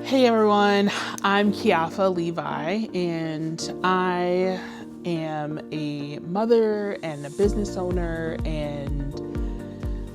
Hey everyone, I'm Keiaffa Levi, and I am a mother and a business owner and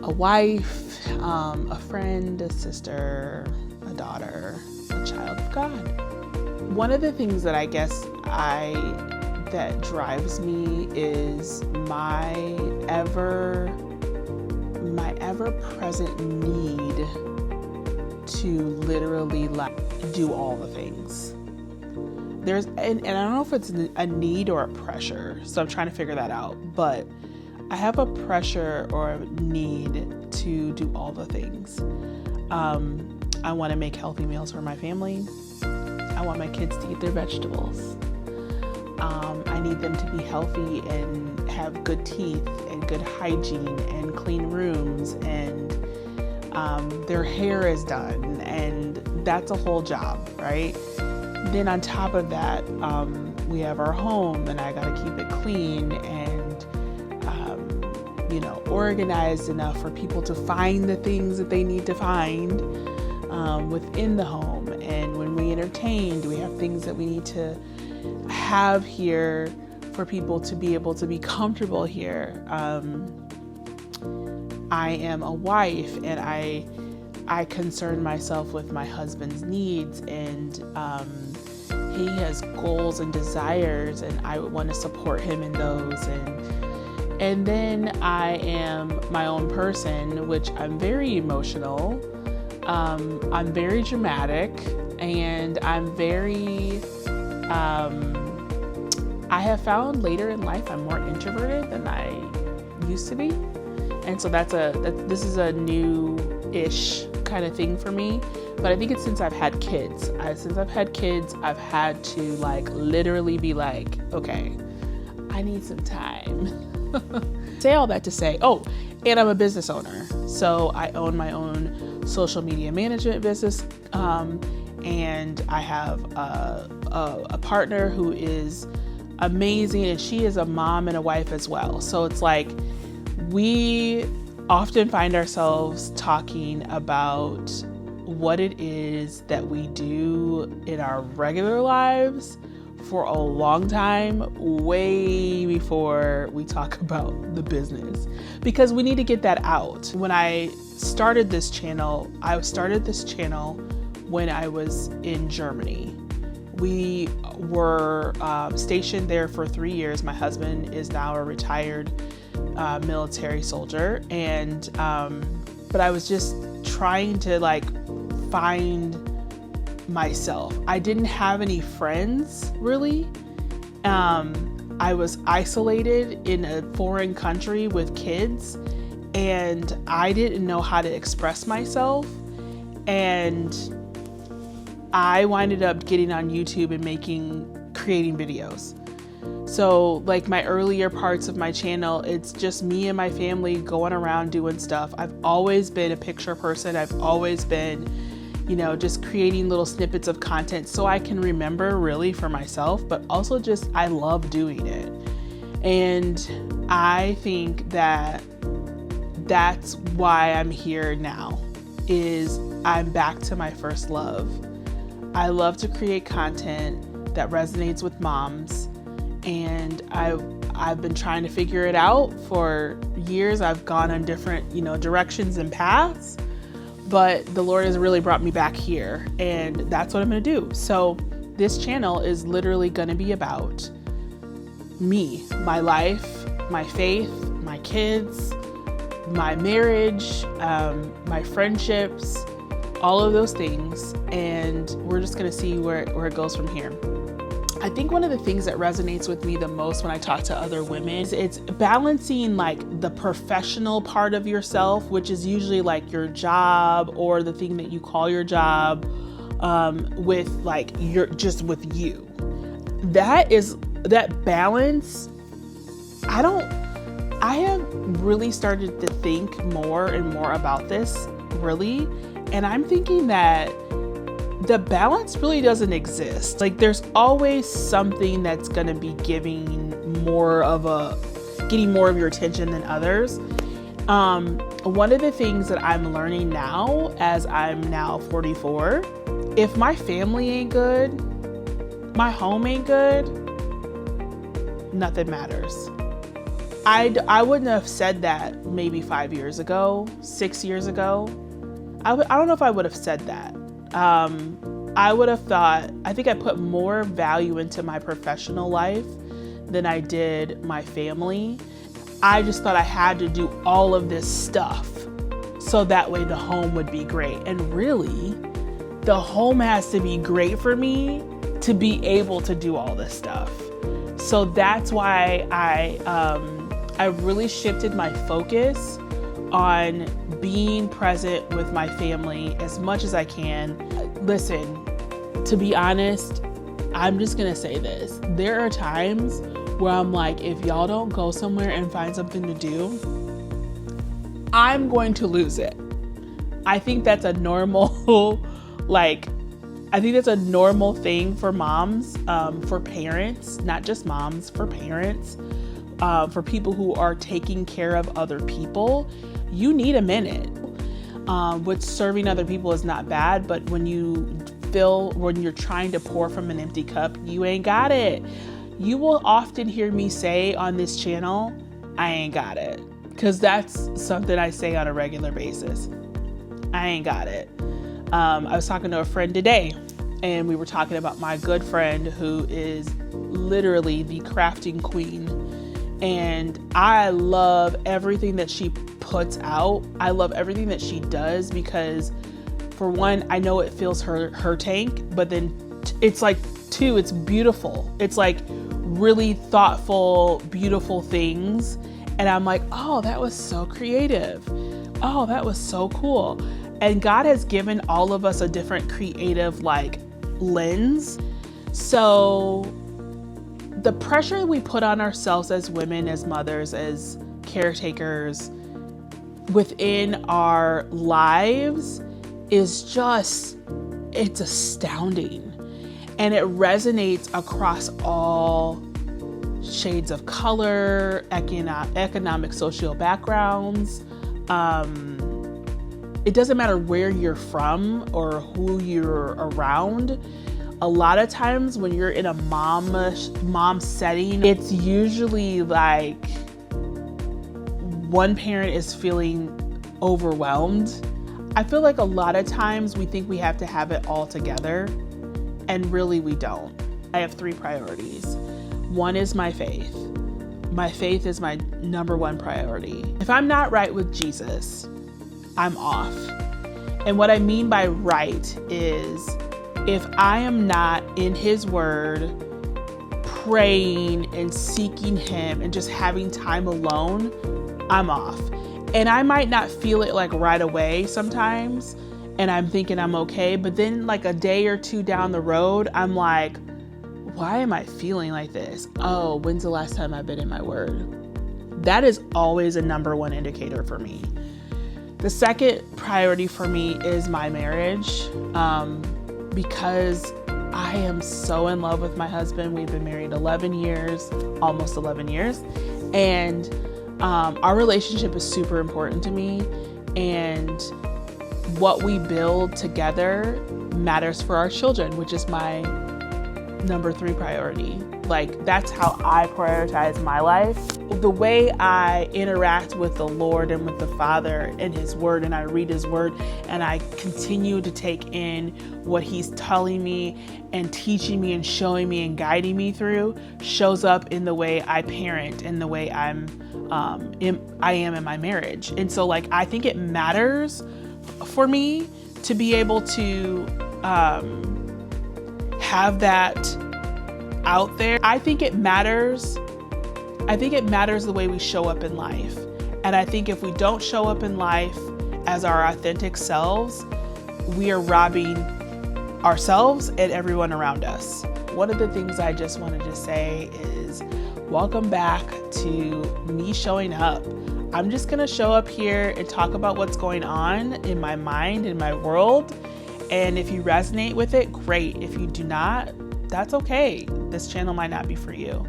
a wife, a friend, a sister, a daughter, a child of God. One of the things that I guess that drives me is my ever present need to literally do all the things. And I don't know if it's a need or a pressure, so I'm trying to figure that out, but I have a pressure or a need to do all the things. I want to make healthy meals for my family. I want my kids to eat their vegetables. I need them to be healthy and have good teeth and good hygiene and clean rooms, and their hair is done, and that's a whole job, right? Then on top of that, we have our home, and I gotta keep it clean and organized enough for people to find the things that they need to find within the home. And when we entertain, do we have things that we need to have here for people to be able to be comfortable here? I am a wife, and I concern myself with my husband's needs, and he has goals and desires, and I would want to support him in those. And then I am my own person, which I'm very emotional. I'm very dramatic, and I'm very, I have found later in life I'm more introverted than I used to be. And so this is a new-ish kind of thing for me. But I think it's since I've had kids. Since I've had kids, I've had to literally be like, okay, I need some time. Say all that to say, and I'm a business owner. So I own my own social media management business. And I have a partner who is amazing, and she is a mom and a wife as well. So it's like, we often find ourselves talking about what it is that we do in our regular lives for a long time, way before we talk about the business, because we need to get that out. When I started this channel, when I was in Germany. We were stationed there for 3 years. My husband is now a retired military soldier, and but I was just trying to find myself. I didn't have any friends really. I was isolated in a foreign country with kids, and I didn't know how to express myself, and I winded up getting on YouTube and creating videos. So my earlier parts of my channel, it's just me and my family going around doing stuff. I've always been a picture person. I've always been, just creating little snippets of content so I can remember really for myself, but also just I love doing it. And I think that that's why I'm here now, is I'm back to my first love. I love to create content that resonates with moms, and I've been trying to figure it out for years. I've gone on different, directions and paths, but the Lord has really brought me back here, and that's what I'm going to do. So this channel is literally going to be about me, my life, my faith, my kids, my marriage, my friendships, all of those things, and we're just going to see where it goes from here. I think one of the things that resonates with me the most when I talk to other women is it's balancing the professional part of yourself, which is usually your job or the thing that you call your job, with with you. That balance. I have really started to think more and more about this, really. And I'm thinking that the balance really doesn't exist. There's always something that's going to be getting more of your attention than others. One of the things that I'm learning now, as I'm now 44, if my family ain't good, my home ain't good, nothing matters. I wouldn't have said that maybe 5 years ago, 6 years ago. I don't know if I would have said that. I would have thought, I think I put more value into my professional life than I did my family. I just thought I had to do all of this stuff so that way the home would be great. And really, the home has to be great for me to be able to do all this stuff. So that's why I really shifted my focus on being present with my family as much as I can. Listen, to be honest, I'm just gonna say this. There are times where I'm like, if y'all don't go somewhere and find something to do, I'm going to lose it. I think that's a normal, I think that's a normal thing for moms, for parents, not just moms, for parents, for people who are taking care of other people. You need a minute. Which serving other people is not bad, but when you're trying to pour from an empty cup, you ain't got it. You will often hear me say on this channel, I ain't got it. Because that's something I say on a regular basis. I ain't got it. I was talking to a friend today, and we were talking about my good friend who is literally the crafting queen. And I love everything that she puts out. I love everything that she does because, for one, I know it fills her tank, but then it's like, two, it's beautiful. It's like really thoughtful, beautiful things. And I'm like, oh, that was so creative. Oh, that was so cool. And God has given all of us a different creative lens. So the pressure we put on ourselves as women, as mothers, as caretakers within our lives is just, it's astounding. And it resonates across all shades of color, economic, social backgrounds. It doesn't matter where you're from or who you're around. A lot of times when you're in a mom setting, it's usually like one parent is feeling overwhelmed. I feel like a lot of times we think we have to have it all together, and really we don't. I have 3 priorities. One is my faith. My faith is my number 1 priority. If I'm not right with Jesus, I'm off. And what I mean by right is if I am not in his word, praying and seeking him and just having time alone, I'm off. And I might not feel it right away sometimes, and I'm thinking I'm okay, but then a day or 2 down the road, I'm like, why am I feeling like this? Oh, when's the last time I've been in my word? That is always a number 1 indicator for me. The second priority for me is my marriage, because I am so in love with my husband. We've been married 11 years, almost 11 years. And our relationship is super important to me. And what we build together matters for our children, which is my number 3 priority. That's how I prioritize my life. The way I interact with the Lord and with the Father and his word, and I read his word and I continue to take in what he's telling me and teaching me and showing me and guiding me through, shows up in the way I parent and the way I am in my marriage. And so I think it matters for me to be able to have that out there. I think it matters the way we show up in life. And I think if we don't show up in life as our authentic selves, we are robbing ourselves and everyone around us. One of the things I just wanted to say is welcome back to me showing up. I'm just gonna show up here and talk about what's going on in my mind, in my world. And if you resonate with it, great. If you do not, that's okay. This channel might not be for you.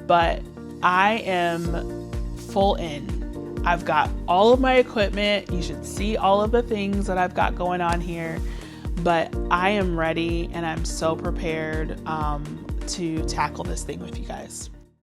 But I am full in. I've got all of my equipment. You should see all of the things that I've got going on here. but I am ready and I'm so prepared to tackle this thing with you guys.